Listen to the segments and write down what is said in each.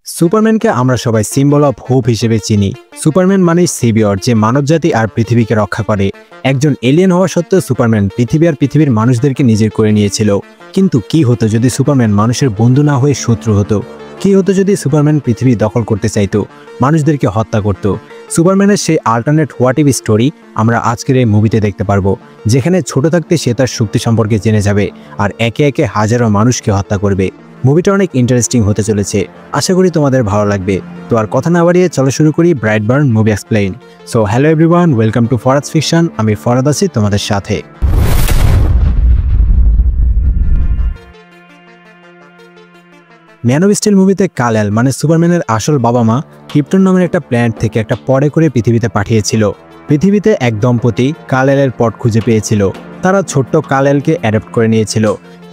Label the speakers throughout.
Speaker 1: সুপারম্যানকে আমরা সবাই symbol of hope হিসেবে চিনি। সুপারম্যান মানেই সেভিয়র, যে মানবজাতি আর পৃথিবীকে রক্ষা করে। একজন এলিয়েন হওয়া সত্ত্বেও সুপারম্যান পৃথিবী আর পৃথিবীর মানুষদেরকে নিজের করে নিয়েছিল। কিন্তু কি হতো যদি সুপারম্যান মানুষের বন্ধু না হয়ে শত্রু হতো? কি হতো যদি সুপারম্যান পৃথিবী দখল করতে চাইতো, মানুষদেরকে হত্যা করত? সুপারম্যানের সেই আল্টারনেট হোয়াট ইফ স্টোরি আমরা আজকের এই মুভিতে দেখতে পারবো, যেখানে ছোট থাকতে সে তার শক্তি সম্পর্কে জেনে যাবে আর একে একে হাজারো মানুষকে হত্যা করবে। মুভিটা অনেক ইন্টারেস্টিং হতে চলেছে, আশা করি তোমাদের ভালো লাগবে। তো আর কথা না বাড়িয়ে চলো শুরু করি Brightburn movie explain. So hello everyone, welcome to Farad's fiction. আমি ফরাদ আছি তোমাদের সাথে। ম্যান অফ স্টিল মুভিতে কাল-এল মানে সুপারম্যানের আসল বাবা মা ক্রিপ্টন নামের একটা প্ল্যানেট থেকে একটা পডে করে পৃথিবীতে পাঠিয়েছিল। পৃথিবীতে এক দম্পতি কাল-এলের পড খুঁজে পেয়েছিল, তারা ছোট্ট কাল-এলকে অ্যাডপ্ট করে নিয়েছিল।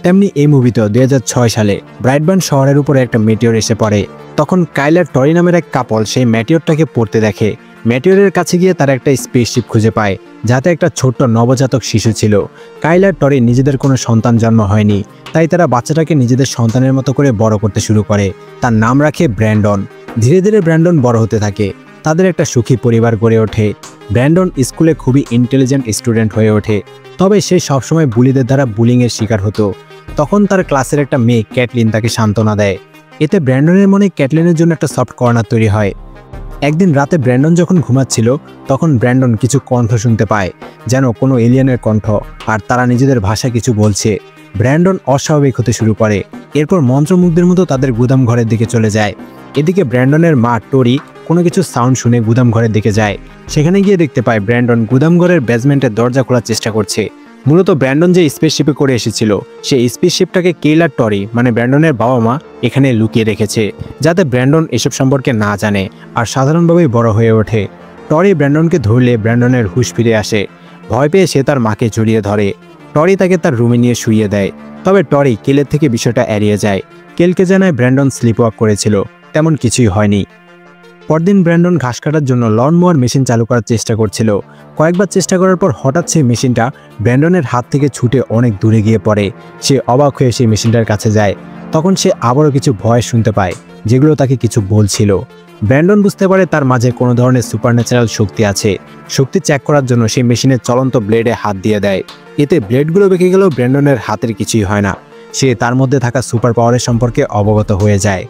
Speaker 1: তেমনি এই মুভিতেও 2006 সালে ব্রাইটবার্ন শহরের উপরে একটা মেটিওর এসে পড়ে। তখন কাইল আর টরি নামের এক কাপল সেই মেটিওরটাকে পড়তে দেখে। মেটিওরের কাছে গিয়ে তারা একটা স্পেসশিপ খুঁজে পায়, যাতে একটা ছোট্ট নবজাতক শিশু ছিল। কাইল আর টরি নিজেদের কোনো সন্তান জন্ম হয়নি, তাই তারা বাচ্চাটাকে নিজেদের সন্তানের মতো করে বড় করতে শুরু করে। তার নাম রাখে ব্র্যান্ডন। ধীরে ধীরে ব্র্যান্ডন বড় হতে থাকে, তাদের একটা সুখী পরিবার গড়ে ওঠে। ব্র্যান্ডন স্কুলে খুবই ইন্টেলিজেন্ট স্টুডেন্ট হয়ে ওঠে, তবে সে সবসময় বুলিদের দ্বারা বুলিংয়ের শিকার হতো। তখন তার ক্লাসের একটা মেয়ে ক্যাটলিন তাকে সান্ত্বনা দেয়। এতে ব্র্যান্ডনের মনে ক্যাটলিনের জন্য একটা সফট কর্নার তৈরি হয়। একদিন রাতে ব্র্যান্ডন যখন ঘুমাচ্ছিল, তখন ব্র্যান্ডন কিছু কণ্ঠ শুনতে পায়, যেন কোনো এলিয়েনের কণ্ঠ, আর তারা নিজেদের ভাষায় কিছু বলছে। ব্র্যান্ডন অস্বাভাবিক হতে শুরু করে। এরপর মন্ত্রমুগ্ধের মতো তাদের গুদাম ঘরের দিকে চলে যায়। এদিকে ব্র্যান্ডনের মা টরি কোনো কিছু সাউন্ড শুনে গুদাম ঘরের দিকে যায়। সেখানে গিয়ে দেখতে পায় ব্র্যান্ডন গুদাম ঘরের বেসমেন্টের দরজা খোলার চেষ্টা করছে। মূলত ব্র্যান্ডন যে স্পেসশিপে করে এসেছিল, সেই স্পেসশিপটাকে কেল আর টরি মানে ব্র্যান্ডনের বাবা মা এখানে লুকিয়ে রেখেছে, যাতে ব্র্যান্ডন এসব সম্পর্কে না জানে আর সাধারণভাবেই বড় হয়ে ওঠে। টরি ব্র্যান্ডনকে ধরলে ব্র্যান্ডনের হুঁশ ফিরে আসে। ভয় পেয়ে সে তার মাকে জড়িয়ে ধরে। টরি তাকে তার রুমে নিয়ে শুইয়ে দেয়। তবে টরি কেলের থেকে বিষয়টা এড়িয়ে যায়। কেলকে জানায় ব্র্যান্ডন স্লিপ ওয়াক করেছিল, তেমন কিছুই হয়নি। পরদিন ব্র্যান্ডন ঘাস কাটার জন্য লন মোয়ার মেশিন চালু করার চেষ্টা করছিল। কয়েকবার চেষ্টা করার পর হঠাৎ সেই মেশিনটা ব্র্যান্ডনের হাত থেকে ছুটে অনেক দূরে গিয়ে পড়ে। সে অবাক হয়ে সেই মেশিনটার কাছে যায়। তখন সে আবারও কিছু ভয়েস শুনতে পায়, যেগুলো তাকে কিছু বলছিল। ব্র্যান্ডন বুঝতে পারে তার মাঝে কোনো ধরনের সুপারন্যাচারাল শক্তি আছে। শক্তি চেক করার জন্য সেই মেশিনের চলন্ত ব্লেডে হাত দিয়ে দেয়। এতে ব্লেডগুলো বেঁকে গেলেও ব্র্যান্ডনের হাতের কিছুই হয় না। সে তার মধ্যে থাকা সুপার পাওয়ারের সম্পর্কে অবগত হয়ে যায়।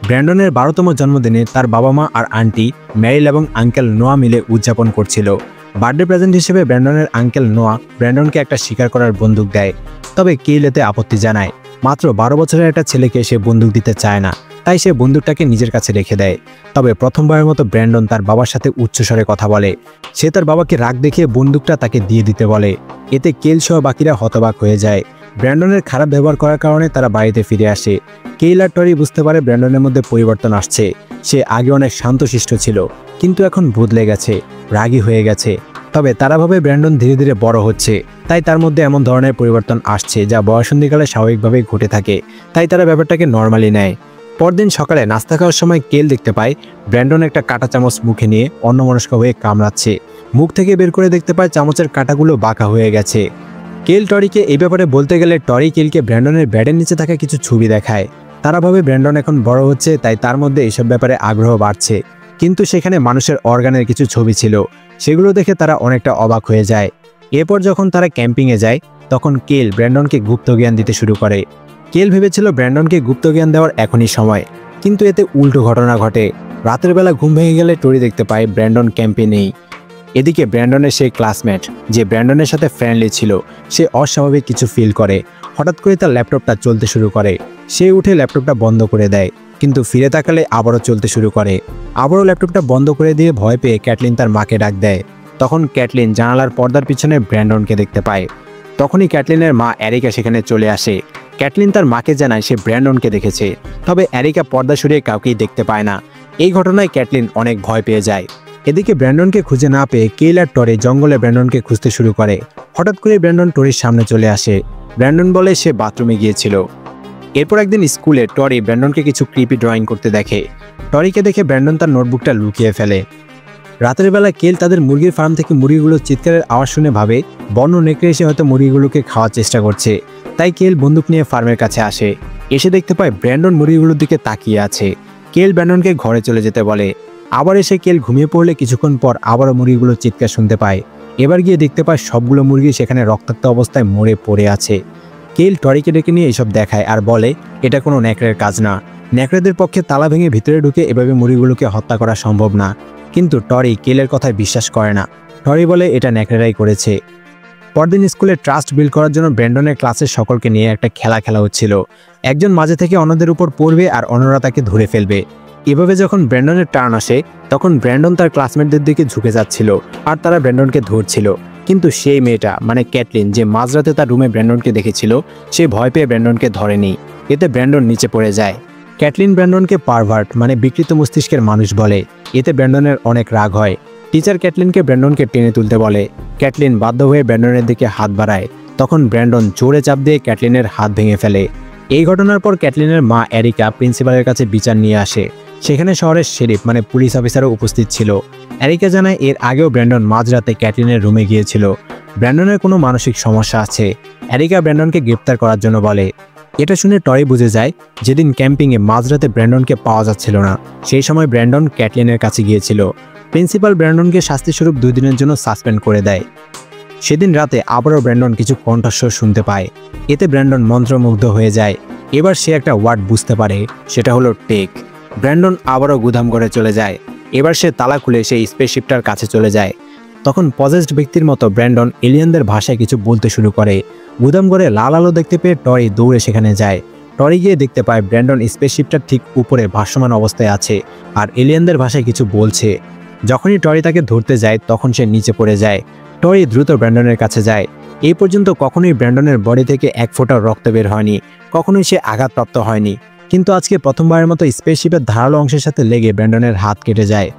Speaker 1: ব্র্যান্ডনের 12তম জন্মদিনে তার বাবা মা আর আন্টি ম্যারিল এবং আঙ্কেল নোয়া মিলে উদযাপন করছিল। বার্থডে প্রেজেন্ট হিসেবে ব্র্যান্ডনের আঙ্কেল নোয়া ব্র্যান্ডনকে একটা শিকার করার বন্দুক দেয়। তবে কেল এতে আপত্তি জানায়। মাত্র 12 বছরের একটা ছেলেকে সে বন্দুক দিতে চায় না, তাই সে বন্দুকটাকে নিজের কাছে রেখে দেয়। তবে প্রথমবারের মতো ব্র্যান্ডন তার বাবার সাথে উচ্চস্বরে কথা বলে। সে তার বাবাকে রাগ দেখিয়ে বন্দুকটা তাকে দিয়ে দিতে বলে। এতে কেল সহ বাকিরা হতবাক হয়ে যায়। ব্র্যান্ডনের খারাপ ব্যবহার করার কারণে তারা বাড়িতে ফিরে আসে। কেল আর টরি বুঝতে পারে ব্র্যান্ডনের মধ্যে পরিবর্তন আসছে। সে আগে অনেক শান্তশিষ্ট ছিল, কিন্তু এখন বদলে গেছে, রাগী হয়ে গেছে। তবে তারা ভাবে ব্র্যান্ডন ধীরে ধীরে বড় হচ্ছে, তাই তার মধ্যে এমন ধরনের পরিবর্তন আসছে যা বয়সন্ধিকালে স্বাভাবিকভাবেই ঘটে থাকে, তাই তারা ব্যাপারটাকে নর্মালি নেয়। পরদিন সকালে নাস্তা খাওয়ার সময় কেল দেখতে পায় ব্র্যান্ডন একটা কাঁটা চামচ মুখে নিয়ে অন্যমনস্ক হয়ে কামড়াচ্ছে। মুখ থেকে বের করে দেখতে পায় চামচের কাঁটাগুলো বাঁকা হয়ে গেছে। কেল টরিকে এই ব্যাপারে বলতে গেলে টরি কেলকে ব্র্যান্ডনের ব্যাডের নিচে থাকা কিছু ছবি দেখায়। তারা ভাবে ব্র্যান্ডন এখন বড় হচ্ছে, তাই তার মধ্যে এইসব ব্যাপারে আগ্রহ বাড়ছে। কিন্তু সেখানে মানুষের অর্গানের কিছু ছবি ছিল, সেগুলো দেখে তারা অনেকটা অবাক হয়ে যায়। এরপর যখন তারা ক্যাম্পিংয়ে যায়, তখন কেল ব্র্যান্ডনকে গুপ্তজ্ঞান দিতে শুরু করে। কেল ভেবেছিল ব্র্যান্ডনকে গুপ্তজ্ঞান দেওয়ার এখনই সময়, কিন্তু এতে উল্টো ঘটনা ঘটে। রাতের বেলা ঘুম ভেঙে গেলে টরি দেখতে পায় ব্র্যান্ডন ক্যাম্পে নেই। এদিকে ব্র্যান্ডনের সেই ক্লাসমেট যে ব্র্যান্ডনের সাথে ফ্রেন্ডলি ছিল, সে অস্বাভাবিক কিছু ফিল করে। হঠাৎ করে তার ল্যাপটপটা চলতে শুরু করে। সে উঠে ল্যাপটপটা বন্ধ করে দেয়, কিন্তু ফিরে তাকালে আবারও চলতে শুরু করে। আবারও ল্যাপটপটা বন্ধ করে দিয়ে ভয় পেয়ে ক্যাটলিন তার মাকে ডাক দেয়। তখন ক্যাটলিন জানালার পর্দার পিছনে ব্র্যান্ডনকে দেখতে পায়। তখনই ক্যাটলিনের মা এরিকা সেখানে চলে আসে। ক্যাটলিন তার মাকে জানায় সে ব্র্যান্ডনকে দেখেছে, তবে এরিকা পর্দা সরিয়ে কাউকেই দেখতে পায় না। এই ঘটনায় ক্যাটলিন অনেক ভয় পেয়ে যায়। এদিকে ব্র্যান্ডনকে খুঁজে না পেয়ে কেল আর টরি জঙ্গলে ব্র্যান্ডনকে খুঁজতে শুরু করে। হঠাৎ করে ব্র্যান্ডন টরির সামনে চলে আসে। ব্র্যান্ডন বলে সে বাথরুমে গিয়েছিল। এরপর একদিন স্কুলে টরি ব্র্যান্ডনকে কিছু ক্রিপি ড্রয়িং করতে দেখে। টরিকে দেখে ব্র্যান্ডন তার নোটবুকটা লুকিয়ে ফেলে। রাতের বেলা কেল তাদের মুরগির ফার্ম থেকে মুরগিগুলোর চিৎকারের আওয়াজ শুনে ভাবে বন্য নেকড়ে এসে হয়তো মুরগিগুলোকে খাওয়ার চেষ্টা করছে। তাই কেল বন্দুক নিয়ে ফার্মের কাছে আসে। এসে দেখতে পায় ব্র্যান্ডন মুরগিগুলোর দিকে তাকিয়ে আছে। কেল ব্র্যান্ডনকে ঘরে চলে যেতে বলে। আবার এসে কেল ঘুমিয়ে পড়লে কিছুক্ষণ পর আবারও মুরগিগুলো চিৎকার শুনতে পায়। এবার গিয়ে দেখতে পায় সবগুলো মুরগি সেখানে রক্তাক্ত অবস্থায় মরে পড়ে আছে। কেল টরিকে ডেকে নিয়ে এসব দেখায় আর বলে এটা কোনো ন্যাকড়ের কাজ না, ন্যাকড়েদের পক্ষে তালা ভেঙে ভিতরে ঢুকে এভাবে মুরগিগুলোকে হত্যা করা সম্ভব না। কিন্তু টরি কেলের কথায় বিশ্বাস করে না। টরি বলে এটা ন্যাকড়েরাই করেছে। পরদিন স্কুলে ট্রাস্ট বিল্ড করার জন্য ব্র্যান্ডনের ক্লাসের সকলকে নিয়ে একটা খেলা হচ্ছিল। একজন মাঝে থেকে অন্যদের উপর পড়বে আর অন্যরা তাকে ধরে ফেলবে। এভাবে যখন ব্র্যান্ডনের টার্ন আসে তখন ব্র্যান্ডন তার ক্লাসমেটদের দিকে ঝুঁকে যাচ্ছিল আর তারা ব্র্যান্ডনকে ধরছিল। কিন্তু সেই মেয়েটা মানে ক্যাটলিন যে মাঝরাতে তার রুমে ব্র্যান্ডনকে দেখেছিল সে ভয় পেয়ে ব্র্যান্ডনকে ধরেনি। এতে ব্র্যান্ডন নিচে পড়ে যায়। ক্যাটলিন ব্র্যান্ডনকে পারভার্ট মানে বিকৃত মস্তিষ্কের মানুষ বলে। এতে ব্র্যান্ডনের অনেক রাগ হয়। টিচার ক্যাটলিনকে ব্র্যান্ডনকে টেনে তুলতে বলে। ক্যাটলিন বাধ্য হয়ে ব্র্যান্ডনের দিকে হাত বাড়ায়। তখন ব্র্যান্ডন জোরে চাপ দিয়ে ক্যাটলিনের হাত ভেঙে ফেলে। এই ঘটনার পর ক্যাটলিনের মা এরিকা প্রিন্সিপালের কাছে বিচার নিয়ে আসে। সেখানে শহরের শেরিফ মানে পুলিশ অফিসারও উপস্থিত ছিল। এরিকা জানায় এর আগেও ব্র্যান্ডন মাঝরাতে ক্যাটলিনের রুমে গিয়েছিল। ব্র্যান্ডনের কোনো মানসিক সমস্যা আছে। এরিকা ব্র্যান্ডনকে গ্রেপ্তার করার জন্য বলে। এটা শুনে টরি বুঝে যায় যেদিন ক্যাম্পিংয়ে মাঝরাতে ব্র্যান্ডনকে পাওয়া যাচ্ছিল না সেই সময় ব্র্যান্ডন ক্যাটলিনের কাছে গিয়েছিল। প্রিন্সিপাল ব্র্যান্ডনকে শাস্তিস্বরূপ 2 দিনের জন্য সাসপেন্ড করে দেয়। সেদিন রাতে আবারও ব্র্যান্ডন কিছু কণ্ঠস্বর শুনতে পায়। এতে ব্র্যান্ডন মন্ত্রমুগ্ধ হয়ে যায়। এবার সে একটা ওয়ার্ড বুঝতে পারে, সেটা হলো টেক। ব্র্যান্ডন আবারও গুদাম ঘরে চলে যায়। এবার সে তালা খুলে সেই স্পেসশিপটার কাছে চলে যায়। তখন পজেসড ব্যক্তির মতো ব্র্যান্ডন এলিয়েনদের ভাষায় কিছু বলতে শুরু করে। গুদাম ঘরে লাল আলো দেখতে পেয়ে টরি দৌড়ে সেখানে যায়। টরি গিয়ে দেখতে পায় ব্র্যান্ডন স্পেসশিপটার ঠিক উপরে ভাসমান অবস্থায় আছে আর এলিয়েনদের ভাষায় কিছু বলছে। যখনই টরি তাকে ধরতে যায় তখন সে নিচে পড়ে যায়। টরি দ্রুত ব্র্যান্ডনের কাছে যায়। এই পর্যন্ত কখনোই ব্র্যান্ডনের বডি থেকে এক ফোঁটা রক্ত বের হয়নি, কখনোই সে আঘাতপ্রাপ্ত হয়নি। কিন্তু আজকে প্রথমবারের মতো স্পেসশিপের ধারালো অংশের সাথে লেগে ব্র্যান্ডনের হাত কেটে যায়।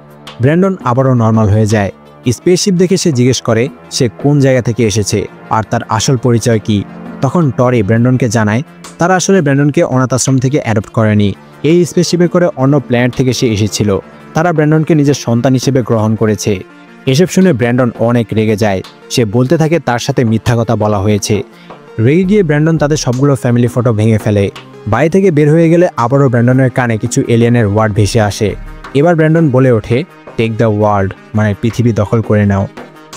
Speaker 1: ব্র্যান্ডন আবারও নর্মাল হয়ে যায়। স্পেসশিপ দেখে সে জিজ্ঞেস করে সে কোন জায়গা থেকে এসেছে আর তার আসল পরিচয় কি। তখন টরি ব্র্যান্ডনকে জানায় তারা আসলে ব্র্যান্ডনকে অনাথ আশ্রম থেকে অ্যাডপ্ট করেনি, এই স্পেসশিপে করে অন্য প্ল্যানেট থেকে সে এসেছিল। তারা ব্র্যান্ডনকে নিজের সন্তান হিসেবে গ্রহণ করেছে। এসব শুনে ব্র্যান্ডন অনেক রেগে যায়। সে বলতে থাকে তার সাথে মিথ্যা কথা বলা হয়েছে। রেগে গিয়ে ব্র্যান্ডন তাদের সবগুলো ফ্যামিলি ফটো ভেঙে ফেলে। বাড়ি থেকে বের হয়ে গেলে আবারও ব্র্যান্ডনের কানে কিছু এলিয়েনের ওয়ার্ড ভেসে আসে। এবার ব্র্যান্ডন বলে ওঠে টেক দ্য ওয়ার্ল্ড মানে পৃথিবী দখল করে নাও।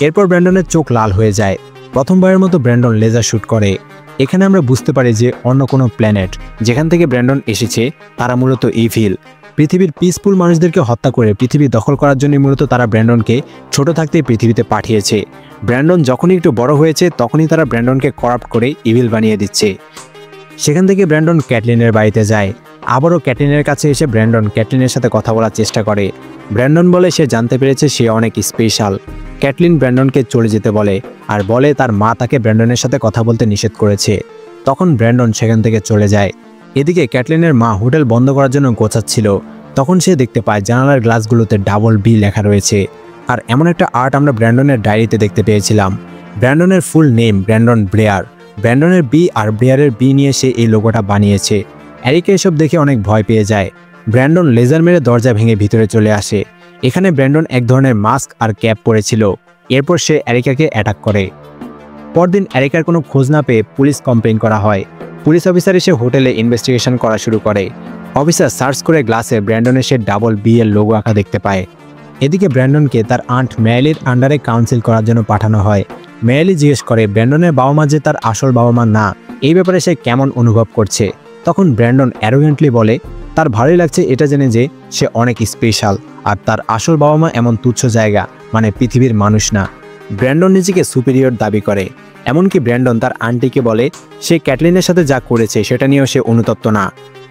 Speaker 1: এরপর ব্র্যান্ডনের চোখ লাল হয়ে যায়। প্রথমবারের মতো ব্র্যান্ডন লেজার শ্যুট করে। এখানে আমরা বুঝতে পারি যে অন্য কোনো প্ল্যানেট যেখান থেকে ব্র্যান্ডন এসেছে তারা মূলত ইভিল। পৃথিবীর পিসফুল মানুষদেরকে হত্যা করে পৃথিবী দখল করার জন্য মূলত তারা ব্র্যান্ডনকে ছোট থাকতেই পৃথিবীতে পাঠিয়েছে। ব্র্যান্ডন যখনই একটু বড় হয়েছে তখনই তারা ব্র্যান্ডনকে করাপ্ট করে ইভিল বানিয়ে দিচ্ছে। সেখান থেকে ব্র্যান্ডন ক্যাটলিনের বাড়িতে যায়। আবারও ক্যাটলিনের কাছে এসে ব্র্যান্ডন ক্যাটলিনের সাথে কথা বলার চেষ্টা করে। ব্র্যান্ডন বলে সে জানতে পেরেছে সে অনেক স্পেশাল। ক্যাটলিন ব্র্যান্ডনকে চলে যেতে বলে আর বলে তার মা তাকে ব্র্যান্ডনের সাথে কথা বলতে নিষেধ করেছে। তখন ব্র্যান্ডন সেখান থেকে চলে যায়। এদিকে ক্যাটলিনের মা হোটেল বন্ধ করার জন্য গোছাচ্ছিল। তখন সে দেখতে পায় জানালার গ্লাসগুলোতে ডাবল বি লেখা রয়েছে। আর এমন একটা আর্ট আমরা ব্র্যান্ডনের ডায়েরিতে দেখতে পেয়েছিলাম। ব্র্যান্ডনের ফুল নেম ব্র্যান্ডন ব্রেয়ার। ব্র্যান্ডনের বি আর ব্রেয়ারের বি নিয়ে সে এই লোগোটা বানিয়েছে। এরিকা এসব দেখে অনেক ভয় পেয়ে যায়। ব্র্যান্ডন লেজার মেরে দরজা ভেঙে ভিতরে চলে আসে। এখানে ব্র্যান্ডন এক ধরনের মাস্ক আর ক্যাপ পরেছিল। এরপর সে এরিকাকে অ্যাটাক করে। পরদিন এরিকার কোনো খোঁজ না পেয়ে পুলিশ কমপ্লেইন করা হয়। পুলিশ অফিসার এসে হোটেলে ইনভেস্টিগেশন করা শুরু করে। অফিসার সার্চ করে গ্লাসে ব্র্যান্ডনের সে ডাবল বি এর লোগো আঁকা দেখতে পায়। এদিকে ব্র্যান্ডনকে তার আন্ট মেয়েলির আন্ডারে কাউন্সিল করার জন্য পাঠানো হয়। মেয়েলি জিজ্ঞেস করে ব্র্যান্ডনের বাবা মা যে তার আসল বাবা মা না, এই ব্যাপারে সে কেমন অনুভব করছে। তখন ব্র্যান্ডন অ্যারোগেন্টলি বলে তার ভালোই লাগছে এটা জেনে যে সে অনেক স্পেশাল আর তার আসল বাবা মা এমন তুচ্ছ জায়গা মানে পৃথিবীর মানুষ না। ব্র্যান্ডন নিজেকে সুপিরিয়র দাবি করে। এমনকি ব্র্যান্ডন তার আন্টিকে বলে সে ক্যাটলিনের সাথে যা করেছে সেটা নিয়েও সে অনুতপ্ত না।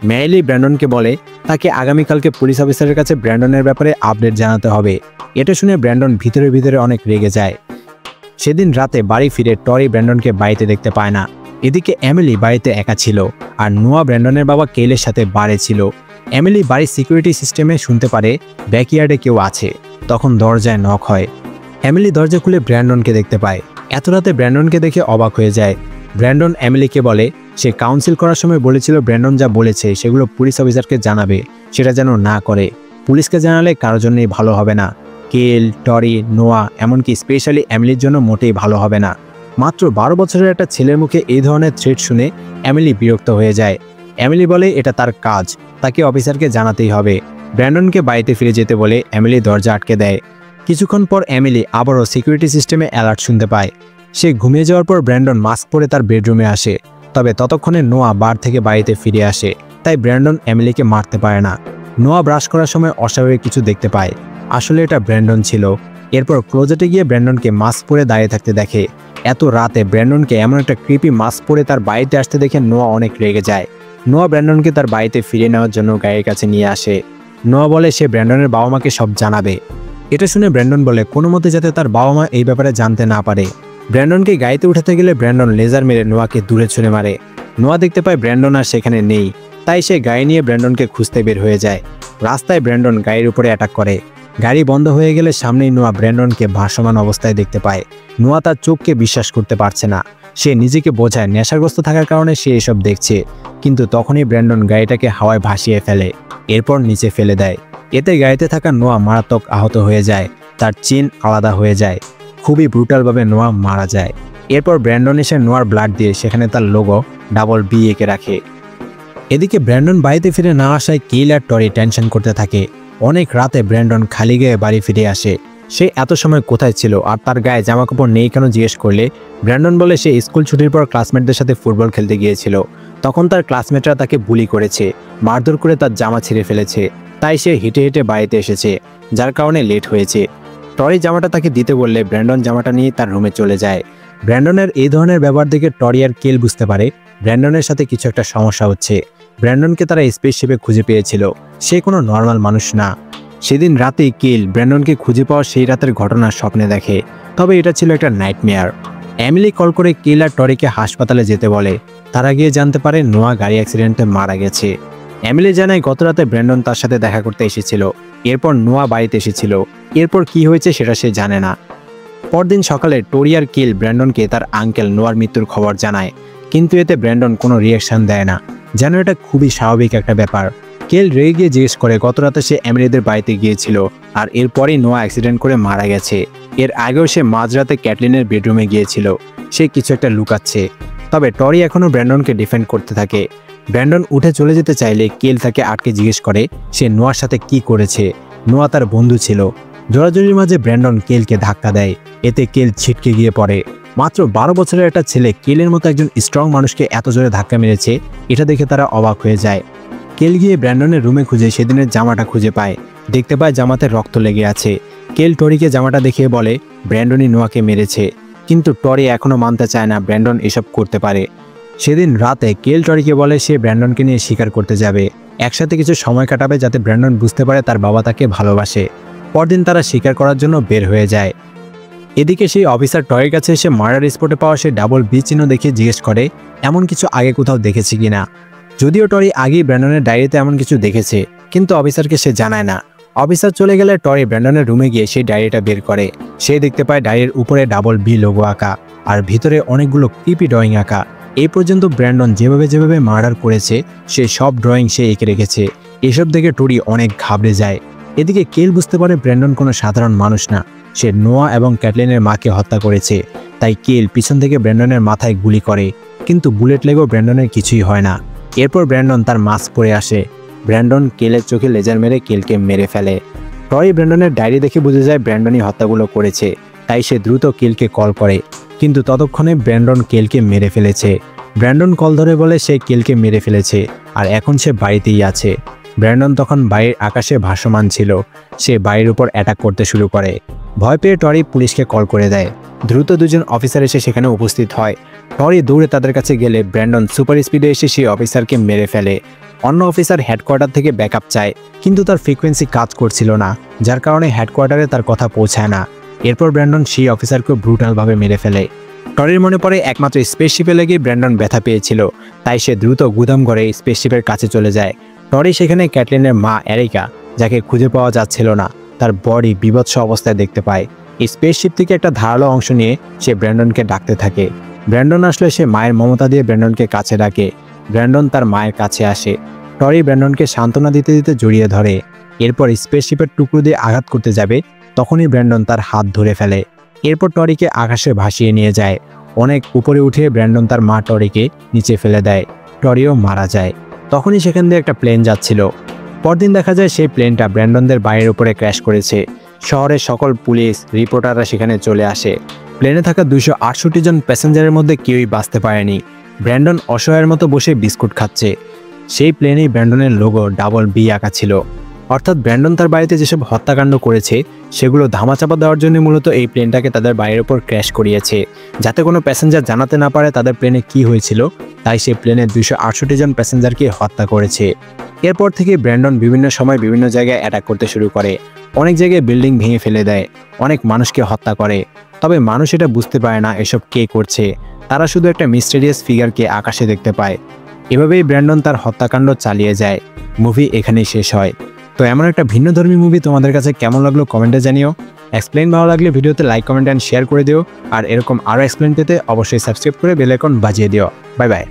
Speaker 1: মেয়েলি ব্র্যান্ডনকে বলে তাকে আগামীকালকে পুলিশ অফিসারের কাছে ব্র্যান্ডনের ব্যাপারে আপডেট জানাতে হবে। এটা শুনে ব্র্যান্ডন ভিতরে ভিতরে অনেক রেগে যায়। সেদিন রাতে বাড়ি ফিরে টরি ব্র্যান্ডনকে বাড়িতে দেখতে পায় না। এদিকে এমিলি বাড়িতে একা ছিল আর নোয়া ব্র্যান্ডনের বাবা কেলের সাথে বারে ছিল। এমিলি বাড়ির সিকিউরিটি সিস্টেমে শুনতে পারে ব্যাকইয়ার্ডে কেউ আছে। তখন দরজায় নক হয়। এমিলি দরজা খুলে ব্র্যান্ডনকে দেখতে পায়। এত রাতে ব্র্যান্ডনকে দেখে অবাক হয়ে যায়। ব্র্যান্ডন এমিলিকে বলে সে কাউন্সিল করার সময় বলেছিল ব্র্যান্ডন যা বলেছে সেগুলো পুলিশ অফিসারকে জানাবে, সেটা যেন না করে। পুলিশকে জানালে কারোর জন্যই ভালো হবে না। কেল, টরি, নোয়া এমনকি স্পেশালি এমিলির জন্য মোটেই ভালো হবে না। মাত্র 12 বছরের একটা ছেলের মুখে এই ধরনের থ্রেট শুনে এমিলি বিরক্ত হয়ে যায়। এমিলি বলে এটা তার কাজ, তাকে অফিসারকে জানাতেই হবে। ব্র্যান্ডনকে বাড়িতে ফিরে যেতে বলে এমিলি দরজা আটকে দেয়। কিছুক্ষণ পর এমিলি আবারও সিকিউরিটি সিস্টেমে অ্যালার্ট শুনতে পায়। সে ঘুমিয়ে যাওয়ার পর ব্র্যান্ডন মাস্ক পরে তার বেডরুমে আসে। তবে ততক্ষণে নোয়া বার থেকে বাড়িতে ফিরে আসে, তাই ব্র্যান্ডন এমিলিকে মারতে পারে না। নোয়া ব্রাশ করার সময় অস্বাভাবিক কিছু দেখতে পায়। আসলে এটা ব্র্যান্ডন ছিল। এরপর ক্লোজেটে গিয়ে ব্র্যান্ডনকে মাস্ক পরে দাঁড়িয়ে থাকতে দেখে। এত রাতে ব্র্যান্ডনকে এমন একটা ক্রিপি মাস্ক পরে তার বাড়িতে আসতে দেখে নোয়া অনেক রেগে যায়। নোয়া ব্র্যান্ডনকে তার বাড়িতে ফিরিয়ে নেওয়ার জন্য গাড়ির কাছে নিয়ে আসে। নোয়া বলে সে ব্র্যান্ডনের বাবা মাকে সব জানাবে। এটা শুনে ব্র্যান্ডন বলে কোনো মতে যাতে তার বাবা মা এই ব্যাপারে জানতে না পারে। ব্র্যান্ডনকে গাড়িতে উঠাতে গেলে ব্র্যান্ডন লেজার মেরে নোয়াকে দূরে ছুঁড়ে মারে। নোয়া দেখতে পায় ব্র্যান্ডন আর সেখানে নেই, তাই সে গাড়ি নিয়ে ব্র্যান্ডনকে খুঁজতে বের হয়ে যায়। রাস্তায় ব্র্যান্ডন গাড়ির উপরে অ্যাটাক করে। গাড়ি বন্ধ হয়ে গেলে সামনেই নোয়া ব্র্যান্ডনকে ভাসমান অবস্থায় দেখতে পায়। নোয়া তার চোখকে বিশ্বাস করতে পারছে না। সে নিজেকে বোঝায় নেশাগ্রস্ত থাকার কারণে সে এসব দেখছে, কিন্তু তখনই ব্র্যান্ডন গাড়িটাকে হাওয়ায় ভাসিয়ে ফেলে, এরপর নিচে ফেলে দেয়। এতে গাড়িতে থাকা নোয়া মারাত্মক আহত হয়ে যায়। তার চিন আলাদা হয়ে যায়। খুবই ব্রুটালভাবে নোয়া মারা যায়। এরপর ব্র্যান্ডন এসে নোয়ার ব্লাড দিয়ে সেখানে তার লোগো BB এঁকে রাখে। এদিকে ব্র্যান্ডন বাড়িতে ফিরে না আসায় কেল আর টরি টেনশন করতে থাকে। অনেক রাতে ব্র্যান্ডন খালি গায়ে বাড়ি ফিরে আসে। সে এত সময় কোথায় ছিল আর তার গায়ে জামাকাপড় নেই কেন জিজ্ঞেস করলে ব্র্যান্ডন বলে সে স্কুল ছুটির পর ক্লাসমেটদের সাথে ফুটবল খেলতে গিয়েছিল। তখন তার ক্লাসমেটরা তাকে বুলি করেছে, মারধর করে তার জামা ছিঁড়ে ফেলেছে, তাই সে হেঁটে হেঁটে বাড়িতে এসেছে, যার কারণে লেট হয়েছে। টরি জামাটা তাকে দিতে বললে ব্র্যান্ডন জামাটা নিয়ে তার রুমে চলে যায়। ব্র্যান্ডনের এই ধরনের ব্যবহার দেখে টরি আর কেল বুঝতে পারে ব্র্যান্ডনের সাথে কিছু একটা সমস্যা হচ্ছে। ব্র্যান্ডনকে তারা স্পেসশিপে খুঁজে পেয়েছিল, সে কোনো নর্মাল মানুষ না। সেদিন রাতেই কেল ব্র্যান্ডনকে খুঁজে পাওয়া সেই রাতের ঘটনার স্বপ্নে দেখে, তবে এটা ছিল একটা নাইটমেয়ার। এমিলি কল করে কেল আর টরিকে হাসপাতালে যেতে বলে। তারা গিয়ে জানতে পারে নোয়া গাড়ি অ্যাক্সিডেন্টে মারা গেছে। এমিলি জানায় গত রাতে ব্র্যান্ডন তার সাথে দেখা করতে এসেছিল, এরপর নোয়া বাড়িতে এসেছিল। এরপর কি হয়েছে সেটা সে জানে না। পরদিন সকালে টরি আর কেল ব্র্যান্ডনকে তার আঙ্কেল নোয়ার মৃত্যুর খবর জানায়, কিন্তু এতে ব্র্যান্ডন কোনো রিয়াকশন দেয় না, যেন এটা খুবই স্বাভাবিক একটা ব্যাপার। কেল রেগে গিয়ে জিজ্ঞেস করে গত রাতে সে এমিলিদের বাড়িতে গিয়েছিল আর এরপরই নোয়া অ্যাক্সিডেন্ট করে মারা গেছে। এর আগেও সে মাঝরাতে ক্যাটলিনের বেডরুমে গিয়েছিল, সে কিছু একটা লুকাচ্ছে। তবে টরি এখনও ব্র্যান্ডনকে ডিফেন্ড করতে থাকে। ব্র্যান্ডন উঠে চলে যেতে চাইলে কেল তাকে আটকে জিজ্ঞেস করে সে নোয়ার সাথে কি করেছে। নোয়া তার বন্ধু ছিল। জোরাজুরির মাঝে ব্র্যান্ডন কেলকে ধাক্কা দেয়, এতে কেল ছিটকে গিয়ে পড়ে। মাত্র 12 বছরের একটা ছেলে কেলের মতো একজন স্ট্রং মানুষকে এত জোরে ধাক্কা মেরেছে, এটা দেখে তারা অবাক হয়ে যায়। কেল গিয়ে ব্র্যান্ডনের রুমে খুঁজে সেদিনের জামাটা খুঁজে পায়। দেখতে পায় জামাতে রক্ত লেগে আছে। কেল টরিকে জামাটা দেখিয়ে বলে ব্র্যান্ডনই নোয়াকে মেরেছে, কিন্তু টরি এখনও মানতে চায় না ব্র্যান্ডন এসব করতে পারে। সেদিন রাতে কেল টরিকে বলে সে ব্র্যান্ডনকে নিয়ে শিকার করতে যাবে, একসাথে কিছু সময় কাটাবে যাতে ব্র্যান্ডন বুঝতে পারে তার বাবা তাকে ভালোবাসে। পরদিন তারা শিকার করার জন্য বের হয়ে যায়। এদিকে সেই অফিসার টরির কাছে এসে মার্ডার স্পটে পাওয়া সেই BB চিহ্ন দেখে জিজ্ঞেস করে এমন কিছু আগে কোথাও দেখেছি কিনা। যদিও টরি আগেই ব্র্যান্ডনের ডায়েরিতে এমন কিছু দেখেছে, কিন্তু অফিসারকে সে জানায় না। অফিসার চলে গেলে টরি ব্র্যান্ডনের রুমে গিয়ে সেই ডায়েরিটা বের করে। সে দেখতে পায় ডায়েরির উপরে BB লোগো আঁকা আর ভিতরে অনেকগুলো ক্রিপি ড্রয়িং আঁকা। এই পর্যন্ত ব্র্যান্ডন যেভাবে মার্ডার করেছে সেই সব ড্রয়িং সে এঁকে রেখেছে। এসব দেখে টরি অনেক ঘাবড়ে যায়। এদিকে কেল বুঝতে পারে ব্র্যান্ডন কোনো সাধারণ মানুষ না, সে নোয়া এবং ক্যাটলিনের মাকে হত্যা করেছে। তাই কেল পিছন থেকে ব্র্যান্ডনের মাথায় গুলি করে, কিন্তু বুলেট লেগেও ব্র্যান্ডনের কিছুই হয় না। এরপর ব্র্যান্ডন তার মাস্ক পরে আসে। ব্র্যান্ডন কেলের চোখে লেজার মেরে কেলকে মেরে ফেলে। টরি ব্র্যান্ডনের ডায়েরি দেখে বুঝে যায় ব্র্যান্ডনই হত্যাগুলো করেছে, তাই সে দ্রুত কেলকে কল করে, কিন্তু ততক্ষণে ব্র্যান্ডন কেলকে মেরে ফেলেছে। ব্র্যান্ডন কল ধরে বলে সে কেলকে মেরে ফেলেছে আর এখন সে বাড়িতেই আছে। ব্র্যান্ডন তখন বাড়ির আকাশে ভাসমান ছিল। সে বাড়ির উপর অ্যাটাক করতে শুরু করে। ভয় পেয়ে টরি পুলিশকে কল করে দেয়। দ্রুত দুজন অফিসার এসে সেখানে উপস্থিত হয়। টরি দৌড়ে তাদের কাছে গেলে ব্র্যান্ডন সুপার স্পিডে এসে সেই অফিসারকে মেরে ফেলে। অন্য অফিসার হেডকোয়ার্টার থেকে ব্যাকআপ চায়, কিন্তু তার ফ্রিকোয়েন্সি কাজ করছিল না, যার কারণে হেডকোয়ার্টারে তার কথা পৌঁছায় না। এরপর ব্র্যান্ডন সেই অফিসারকে ব্রুটালভাবে মেরে ফেলে। টরির মনে পড়ে একমাত্র স্পেসশিপে লেগে ব্র্যান্ডন ব্যথা পেয়েছিল, তাই সে দ্রুত গুদাম ঘরে স্পেসশিপের কাছে চলে যায়। টরি সেখানে ক্যাটলিনের মা এরিকা, যাকে খুঁজে পাওয়া যাচ্ছিল না, তার বডি বিভৎস অবস্থায় দেখতে পায়। স্পেসশিপ থেকে একটা ধারালো অংশ নিয়ে সে ব্র্যান্ডনকে ডাকতে থাকে। ব্র্যান্ডন আসলে সে মায়ের মমতা দিয়ে ব্র্যান্ডনকে কাছে ডাকে। ব্র্যান্ডন তার মায়ের কাছে আসে। টরি ব্র্যান্ডনকে সান্ত্বনা দিতে দিতে জড়িয়ে ধরে। এরপর স্পেসশিপের টুকরো দিয়ে আঘাত করতে যাবে, তখনই ব্র্যান্ডন তার হাত ধরে ফেলে। এরপর টরিকে আকাশে ভাসিয়ে নিয়ে যায়। অনেক উপরে উঠে ব্র্যান্ডন তার মা টরিকে নিচে ফেলে দেয়। টরিও মারা যায়। তখনই সেখান দিয়ে একটা প্লেন যাচ্ছিল। পরদিন দেখা যায় সেই প্লেনটা ব্র্যান্ডনদের বাড়ির উপরে ক্র্যাশ করেছে। শহরের সকল পুলিশ রিপোর্টাররা সেখানে চলে আসে। প্লেনে থাকা 268 জন প্যাসেঞ্জারের মধ্যে কেউই বাঁচতে পারেনি। ব্র্যান্ডন অসহায়ের মতো বসে বিস্কুট খাচ্ছে। সেই প্লেনেই ব্র্যান্ডনের লোগো ডাবল বি আঁকা ছিল। অর্থাৎ ব্র্যান্ডন তার বাড়িতে যেসব হত্যাকাণ্ড করেছে সেগুলো ধামাচাপা দেওয়ার জন্য মূলত এই প্লেনটাকে তাদের বাড়ির উপর ক্র্যাশ করিয়েছে, যাতে কোনো প্যাসেঞ্জার জানাতে না পারে তাদের প্লেনে কি হয়েছিল। তাই সেই প্লেনে 268 জন প্যাসেঞ্জারকে হত্যা করেছে। এরপর থেকে ব্র্যান্ডন বিভিন্ন সময় বিভিন্ন জায়গায় অ্যাটাক করতে শুরু করে। অনেক জায়গায় বিল্ডিং ভেঙে ফেলে দেয়, অনেক মানুষকে হত্যা করে। তবে মানুষ এটা বুঝতে পারে না এসব কে করছে। তারা শুধু একটা মিস্টেরিয়াস ফিগারকে আকাশে দেখতে পায়। এভাবেই ব্র্যান্ডন তার হত্যাকাণ্ড চালিয়ে যায়। মুভি এখানেই শেষ হয়। তো এমন একটা ভিন্নধর্মী মুভি তোমাদের কাছে কেমন লাগলো কমেন্টে জানিও। এক্সপ্লেইন ভালো লাগলে ভিডিওতে লাইক, কমেন্ট অ্যান্ড শেয়ার করে দিও। আর এরকম আরও এক্সপ্লেইন পেতে অবশ্যই সাবস্ক্রাইব করে বেল আইকন বাজিয়ে দিও। Bye bye.